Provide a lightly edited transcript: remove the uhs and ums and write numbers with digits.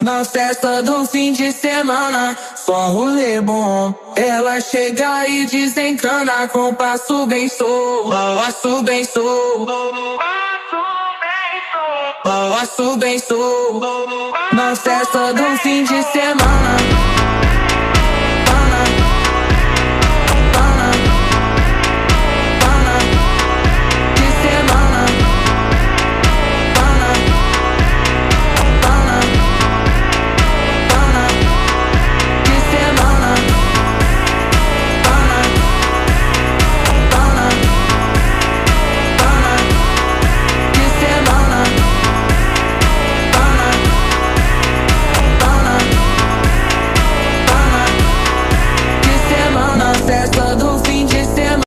Na festa do fim de semana, só um rolê bom. Ela chega e desencana com passo bem solto, passo bem solto, passo bem solto. Na festa do fim de semana.